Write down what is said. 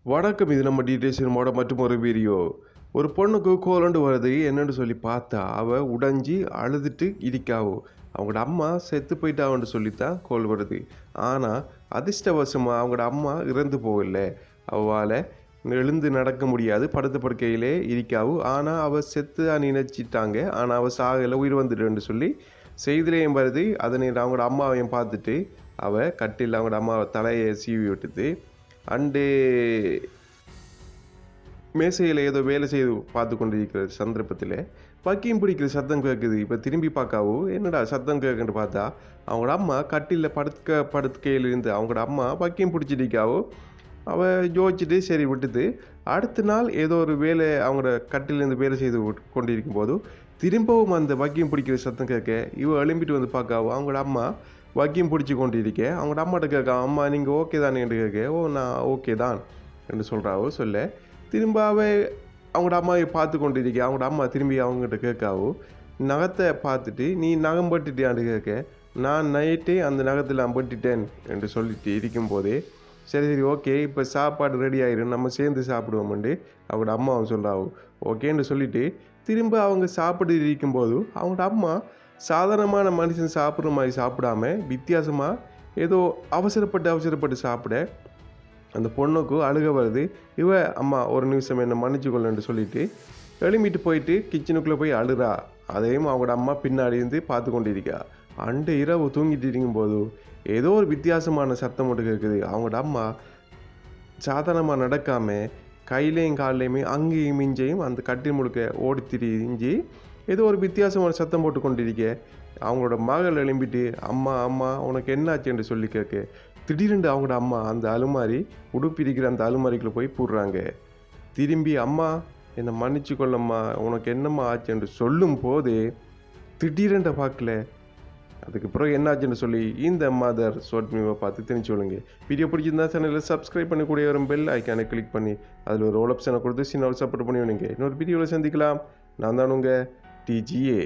வணக்கம். இது நம்ம டீடைல்ஸ் சினிமாவோட மற்றொரு வீடியோ. ஒரு பொண்ணுக்கு கோலண்டு வருது என்னன்னு சொல்லி பார்த்தா அவள் உடைஞ்சி அழுதுட்டு இருக்காவோ. அவங்களோட அம்மா செத்து போயிட்டாவன்னு சொல்லித்தான் கோல் வருது. ஆனால் அதிர்ஷ்டவசமாக அவங்களோட அம்மா இறந்து போகல. அவளால் எழுந்து நடக்க முடியாது, படுத்த படுக்கையிலே இருக்காவோ. ஆனால் அவள் செத்து நினைச்சிட்டாங்க. ஆனால் அவள் சாகலை, உயிர் வந்துடுன்னு சொல்லி செய்திலையும் வருது. அதனை அவங்களோட அம்மாவையும் பார்த்துட்டு அவள் கட்டில் அவங்களோட அம்மா தலையை சீவி விட்டுது. அண்டு மேசையில் ஏதோ வேலை செய்து பார்த்து கொண்டிருக்கிற சந்தர்ப்பத்தில் வக்கியம் பிடிக்கிற சத்தம் கேட்குது. இப்போ திரும்பி பார்க்காவோ என்னடா சத்தம் கேட்குன்னு பார்த்தா அவங்களோட அம்மா கட்டிலில் படுக்கையிலிருந்து அவங்களோட அம்மா வக்கியம் பிடிச்சிருக்காவோ. அவள் யோசிச்சுட்டு சரி விட்டுது. அடுத்த நாள் ஏதோ ஒரு வேலை அவங்களோட கட்டிலேருந்து வேலை செய்து கொண்டிருக்கும் போது திரும்பவும் அந்த வக்கியம் பிடிக்கிற சத்தம் கேட்க இவ எழும்பிட்டு வந்து பார்க்காவோ அவங்களோட அம்மா வக்கியம் பிடிச்சி கொண்டிருக்கேன். அவங்களோட அம்மாட்ட கேட்க அம்மா நீங்கள் ஓகே தானே என்று கேட்க ஓ நான் ஓகே தான் என்று சொல்கிறாவோ. சொல்ல திரும்பாவே அவங்களோட அம்மாவை பார்த்து கொண்டிருக்கேன். அவங்களோட அம்மா திரும்பி அவங்ககிட்ட கேட்காவோ நகத்தை பார்த்துட்டு நீ நகம் பட்டுட்டியான்னு கேட்க நான் நைட்டே அந்த நகத்தில் நான் பட்டுட்டேன் என்று சொல்லிட்டு இருக்கும்போதே சரி சரி ஓகே இப்போ சாப்பாடு ரெடி ஆயிடும் நம்ம சேர்ந்து சாப்பிடுவோம்ண்டு அவங்களோட அம்மாவை சொல்கிறாவோ. ஓகேன்னு சொல்லிவிட்டு திரும்ப அவங்க சாப்பிட்டு இருக்கும்போது அவங்களோட அம்மா சாதாரணமான மனுஷன் சாப்பிட்ற மாதிரி சாப்பிடாம வித்தியாசமாக ஏதோ அவசரப்பட்டு சாப்பிட அந்த பொண்ணுக்கு அழுக வருது. இவ அம்மா ஒரு நிமிஷம் என்னை மன்னிச்சுக்கொள்ளன்னு சொல்லிட்டு எழும்பிட்டு போயிட்டு கிச்சனுக்குள்ளே போய் அழுறா. அதையும் அவங்களோட அம்மா பின்னாடி இருந்து பார்த்து கொண்டிருக்கா. அண்டு இரவு தூங்கிட்டு இருக்கும்போது ஏதோ ஒரு வித்தியாசமான சத்தம் மட்டும் கேட்குது. அவங்களோட அம்மா சாதாரணமாக நடக்காமல் கையிலையும் காலையுமே அங்கேயும் இஞ்சையும் அந்த கட்டில் முழுக்க ஓடி திரிஞ்சு ஏதோ ஒரு வித்தியாசமான சத்தம் போட்டு கொண்டிருக்க அவங்களோட மகள் எழும்பிட்டு அம்மா அம்மா உனக்கு என்னாச்சுன்னு சொல்லி கேட்க திடீரென்று அவங்களோட அம்மா அந்த அலுமாரி உடுப்பிடிக்கிற அந்த அலுமாரிக்குள்ளே போய் போடுறாங்க. திரும்பி அம்மா என்னை மன்னிச்சு கொள்ளம்மா உனக்கு என்னம்மா ஆச்சுன்னு சொல்லும் போது திடீரென்ற பார்க்கல. அதுக்கப்புறம் என்னாச்சுன்னு சொல்லி இந்த மதர் ஷார்ட் மீவை பார்த்து தெரிஞ்சு சொல்லுங்க. வீடியோ பிடிச்சிருந்தா சேனலில் சப்ஸ்கிரைப் பண்ணக்கூடிய ஒரு பெல் ஐக்கானை கிளிக் பண்ணி அதில் ஒரு ஆப்ஷனை கொடுத்து சின்ன சப்போர்ட் பண்ணி விடுங்க. இன்னொரு வீடியோவில் சந்திக்கலாம். நான் தான் உங்கள் TGA.